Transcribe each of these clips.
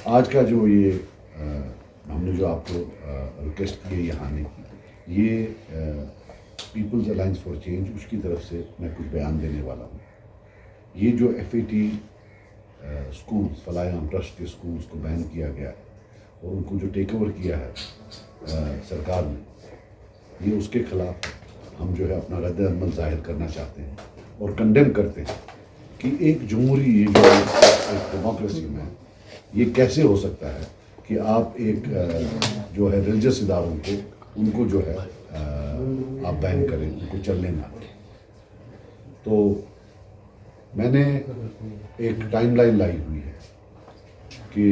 آج کا جو یہ ہم نے جو آپ کو ریکویسٹ کی ہے یہاں آنے کی، یہ پیپلز الائنس فار چینج، اس کی طرف سے میں کچھ بیان دینے والا ہوں۔ یہ جو ایف اے ٹی اسکولس، فلاح عام ٹرسٹ کے اسکولس کو بین کیا گیا ہے اور ان کو جو ٹیک اوور کیا ہے سرکار نے، یہ اس کے خلاف ہم جو ہے اپنا رد عمل ظاہر کرنا چاہتے ہیں اور کنڈیم کرتے ہیں کہ ایک جمہوری، یہ جو ایک ڈیموکریسی میں یہ کیسے ہو سکتا ہے کہ آپ ایک جو ہے ریلیجس اداروں کو، ان کو جو ہے آپ بین کریں، ان کو چلنے نہ دیں۔ تو میں نے ایک ٹائم لائن لائی ہوئی ہے کہ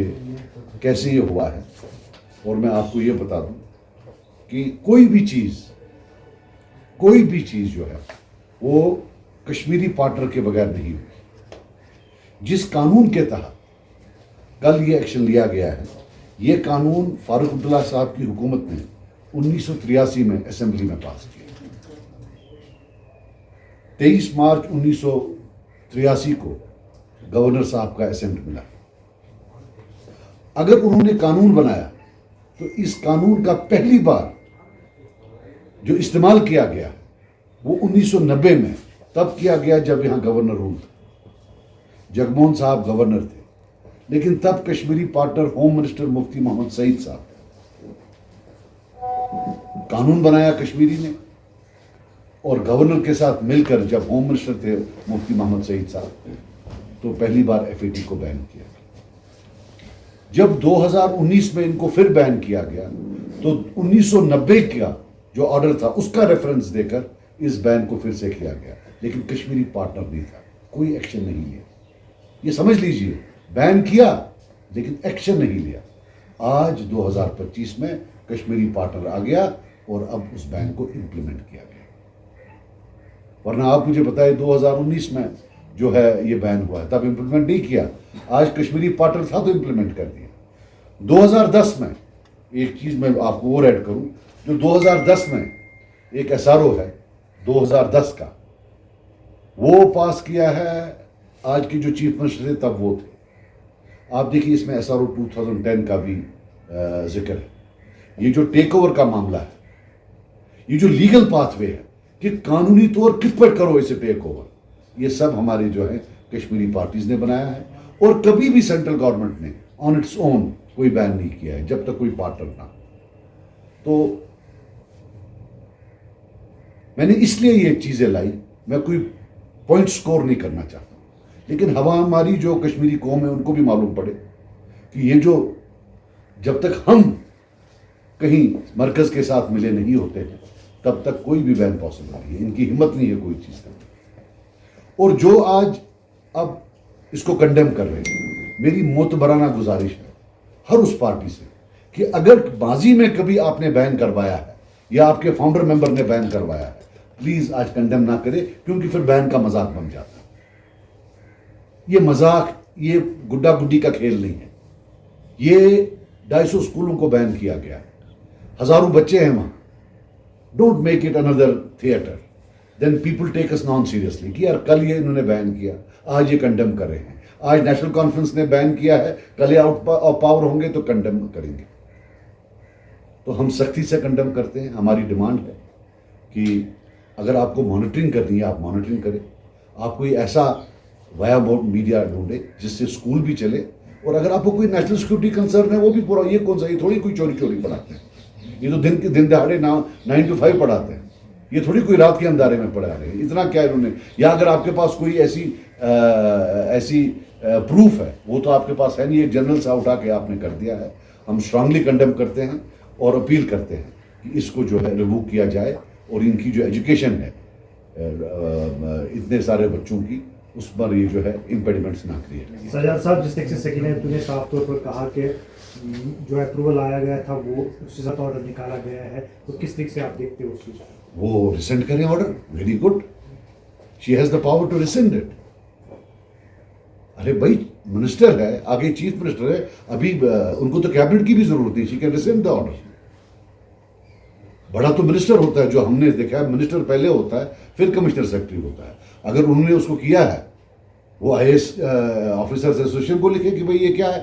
کیسے یہ ہوا ہے، اور میں آپ کو یہ بتا دوں کہ کوئی بھی چیز جو ہے وہ کشمیری پارٹنر کے بغیر نہیں ہوئی۔ جس قانون کے تحت کل یہ ایکشن لیا گیا ہے، یہ قانون فاروق عبداللہ صاحب کی حکومت نے 1983 میں اسمبلی میں پاس کیا۔ 23 مارچ 1983 کو گورنر صاحب کا اسینٹ ملا۔ اگر انہوں نے قانون بنایا تو اس قانون کا پہلی بار جو استعمال کیا گیا وہ 1990 میں تب کیا گیا جب یہاں گورنر رول تھا، جگموہن صاحب گورنر تھے، لیکن تب کشمیری پارٹنر ہوم منسٹر مفتی محمد سعید صاحب تھے۔ قانون بنایا کشمیری نے، اور گورنر کے ساتھ مل کر جب ہوم منسٹر تھے مفتی محمد سعید صاحب، تو پہلی بار ایف اے ٹی کو بین کیا گیا۔ جب 2019 میں ان کو پھر بین کیا گیا تو 1990 کا جو آرڈر تھا اس کا ریفرنس دے کر اس بین کو پھر سے کیا گیا، لیکن کشمیری پارٹنر نہیں تھا، کوئی ایکشن نہیں لیا۔ یہ سمجھ لیجئے، بین کیا لیکن ایکشن نہیں لیا۔ آج 2025 میں کشمیری پارٹنر آ گیا اور اب اس بین کو امپلیمنٹ کیا گیا، ورنہ آپ مجھے بتائیں 2019 میں جو ہے یہ بین ہوا ہے تب امپلیمنٹ نہیں کیا، آج کشمیری پارٹنر تھا تو امپلیمنٹ کر دیا۔ 2010 میں ایک چیز میں آپ کو اور ایڈ کروں، جو 2010 میں ایک ایس آر او ہے 2010 کا، وہ پاس کیا ہے، آج کے جو چیف منسٹر تھے تب وہ تھے۔ آپ دیکھیے اس میں ایس آر او 2010 کا بھی ذکر ہے۔ یہ جو ٹیک اوور کا معاملہ ہے، یہ جو لیگل پاتھ وے ہے کہ قانونی طور کس پر کرو اسے ٹیک اوور، یہ سب ہمارے جو ہے کشمیری پارٹیز نے بنایا ہے، اور کبھی بھی سینٹرل گورنمنٹ نے آن اٹس اون کوئی بین نہیں کیا ہے جب تک کوئی پارٹنر نہ۔ تو میں نے اس لیے یہ چیزیں لائی، میں کوئی پوائنٹ سکور نہیں کرنا چاہتا، لیکن ہماری جو کشمیری قوم ہے ان کو بھی معلوم پڑے کہ یہ جو جب تک ہم کہیں مرکز کے ساتھ ملے نہیں ہوتے ہیں تب تک کوئی بھی بین پاسبل نہیں ہے، ان کی ہمت نہیں ہے کوئی چیز کرنے۔ اور جو آج اب اس کو کنڈیم کر رہے ہیں، میری معتبرانہ گزارش ہے ہر اس پارٹی سے کہ اگر ماضی میں کبھی آپ نے بین کروایا ہے یا آپ کے فاؤنڈر ممبر نے بین کروایا ہے، پلیز آج کنڈیم نہ کرے، کیونکہ پھر بین کا مذاق بن جاتا ہے۔ یہ مذاق، یہ گڈا گڈی کا کھیل نہیں ہے۔ یہ 250 اسکولوں کو بین کیا گیا ہے، ہزاروں بچے ہیں وہاں۔ ڈونٹ میک اٹ اندر theatre, then people take us non seriously کہ یار کل یہ انہوں نے بین کیا، آج یہ کنڈیم کر رہے ہیں۔ آج نیشنل کانفرنس نے بین کیا ہے، کل یہ آؤٹ آف پاور ہوں گے تو کنڈیم کریں گے۔ تو ہم سختی سے کنڈیم کرتے ہیں۔ ہماری ڈیمانڈ ہے کہ اگر آپ کو مانیٹرنگ کرنی ہے آپ مانیٹرنگ کریں، آپ کوئی ایسا ویا میڈیا ڈھونڈے جس سے اسکول بھی چلے، اور اگر آپ کو کوئی نیشنل سیکورٹی کنسرن ہے وہ بھی پورا۔ یہ کون سا، یہ تھوڑی کوئی چوری پڑھاتے ہیں، یہ تو دن دہاڑے 9 to 5 پڑھاتے ہیں، یہ تھوڑی کوئی رات کے اندھارے میں پڑھا رہے ہیں۔ اتنا کیا انہوں نے، یا اگر آپ کے پاس کوئی ایسی پروف ہے، وہ تو آپ کے پاس ہے نہیں، ایک جنرل سا اٹھا کے آپ نے کر دیا ہے۔ ہم اسٹرانگلی کنڈیم کرتے ہیں اور اپیل کرتے ہیں کہ اس کو جو ہے ریموو کیا جائے، اور ان کی جو ایجوکیشن ہے اتنے سارے بچوں کی، اس پر یہ جو ہے امپیڈیمنٹس نہ کریٹ۔ سجاد صاحب، جس طریقے سے سکینہ نے صاف طور پر کہا کہ جو اپروول آیا گیا تھا وہ اس سے آرڈر نکالا گیا ہے، تو کس طریقے سے آپ دیکھتے ہو اس چیز کو؟ وہ ریسینڈ کریں order, very good, she has the power to rescind it. ارے بھائی منسٹر ہے، آگے چیف منسٹر ہے، ابھی ان کو تو کیبنٹ کی بھی ضرورت نہیں، she can resend the order. بڑا تو منسٹر ہوتا ہے، جو ہم نے دیکھا ہے منسٹر پہلے ہوتا ہے پھر کمشنر سیکرٹری ہوتا ہے۔ اگر انہوں نے اس کو کیا ہے، وہ آئی اے ایس آفیسرز ایسوسیشن کو لکھے کہ بھئی یہ کیا ہے،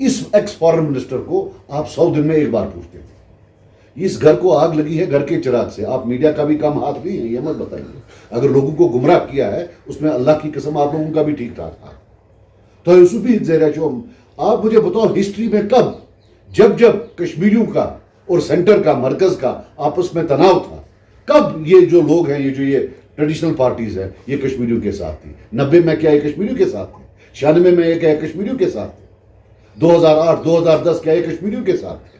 اس ایکس فارن منسٹر کو آپ 100 دن میں ایک بار پوچھتے تھے. اس گھر کو آگ لگی ہے گھر کے چراغ سے. آپ میڈیا کا بھی کم ہاتھ نہیں ہے, یہ مت بتائیے. اگر لوگوں کو گمراہ کیا ہے اس میں اللہ کی قسم آپ لوگوں کا بھی ٹھیک ٹھاک تھا. تو یوسف بھی زیرہ جو آپ مجھے بتاؤ ہسٹری میں کب جب کشمیریوں کا اور سینٹر کا مرکز کا آپس میں تناؤ تھا, کب یہ جو لوگ ہیں یہ ٹریڈیشنل پارٹیز ہیں یہ کشمیریوں کے ساتھ تھی. 90 میں کیا یہ کشمیریوں کے ساتھ تھے, 96 میں یہ کیا کشمیریوں کے ساتھ تھے, 2008 2010 کیا یہ کشمیریوں کے ساتھ تھے.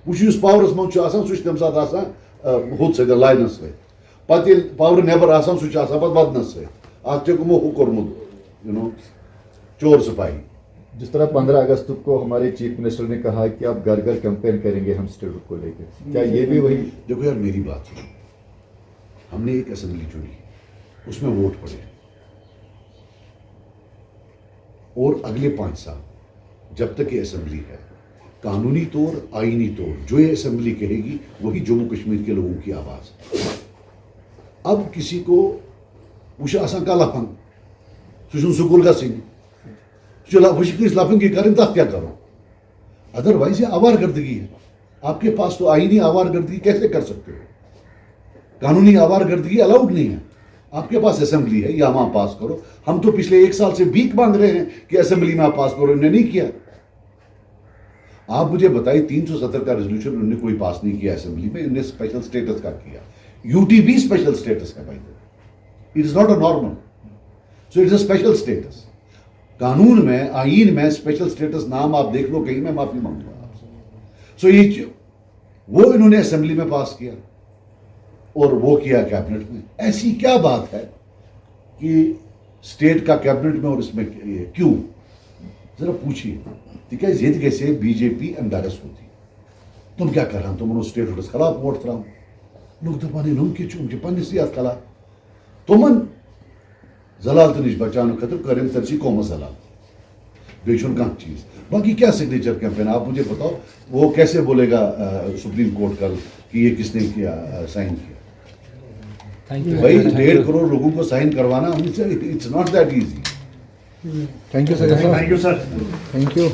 وچ اس پاورس من چھ آسان سہ تم سات آسان ہُتھ سۭتۍ لاینس سۭتۍ, پتہٕ ییٚلہِ پاور نیبر آسان سہ آسان پتہٕ ودنس سۭتۍ. اتھ چھُ ہُہ کوٚرمُت چور سپاہی. جس طرح 15 اگست کو ہمارے چیف منسٹر نے کہا کہ آپ گھر گھر کیمپین کریں گے ہم اسٹیٹ کو لے کے, کیا یہ بھی وہی؟ دیکھو یار میری بات سنو, ہم نے ایک اسمبلی چنی, اس میں ووٹ پڑے, اور اگلے 5 سال جب تک یہ اسمبلی ہے قانونی طور آئینی طور جو یہ اسمبلی کہے گی وہی جموں کشمیر کے لوگوں کی آواز ہے. اب کسی کو وہ آسان کا لفن سہ سکول گھن وہ لفن کی کریں تب کیا کرو, ادر وائز یہ آوار گردگی ہے. آپ کے پاس تو آئینی آوار گردگی کیسے کر سکتے ہو, قانونی آوار گردگی الاؤڈ نہیں ہے. آپ کے پاس اسمبلی ہے یا وہاں پاس کرو. ہم تو پچھلے 1 سال سے بھیک مانگ رہے ہیں کہ اسمبلی میں آپ پاس کرو, انہوں نے نہیں کیا. آپ مجھے بتائیے 370 کا ریزولوشن انہوں نے کوئی پاس نہیں کیا اسمبلی میں, انہوں نے اسپیشل اسٹیٹس کا کیا. یو ٹی بھی اسپیشل اسٹیٹس ہے بھائی, it is not a normal, so it is a special status. قانون میں آئین میں اسپیشل اسٹیٹس نام آپ دیکھ لو کہیں, میں معافی مانگوں گا آپ سے. سو یہ وہ انہوں نے اسمبلی میں پاس کیا اور وہ کیا کیبنٹ میں. ایسی کیا بات ہے کہ اسٹیٹ کا کیبنٹ میں اور اس میں کیوں, ذرا پوچھیے. تکیاز یہ گھے بی جے پی ایمبیرس ہوتی. تم کیا کران تمن سٹیٹ ہوڈس خلاف ووٹ تران, لوگ دپان نم کی پنس یتھ خلاف. تمن ضلالت نش بچانے خاطر کرم ترسی قوم ضلال, بیچن کھانا چیز. باقی کیا سگنیچر کیمپین آپ مجھے بتاؤ, وہ کیسے بولے گا سپریم کورٹ کل کہ یہ کس نے کیا سائن کیا. بھائی 1.5 کروڑ لوگوں کو سائن کروانا it's not that easy. Thank you sir. Thank you sir. Thank you.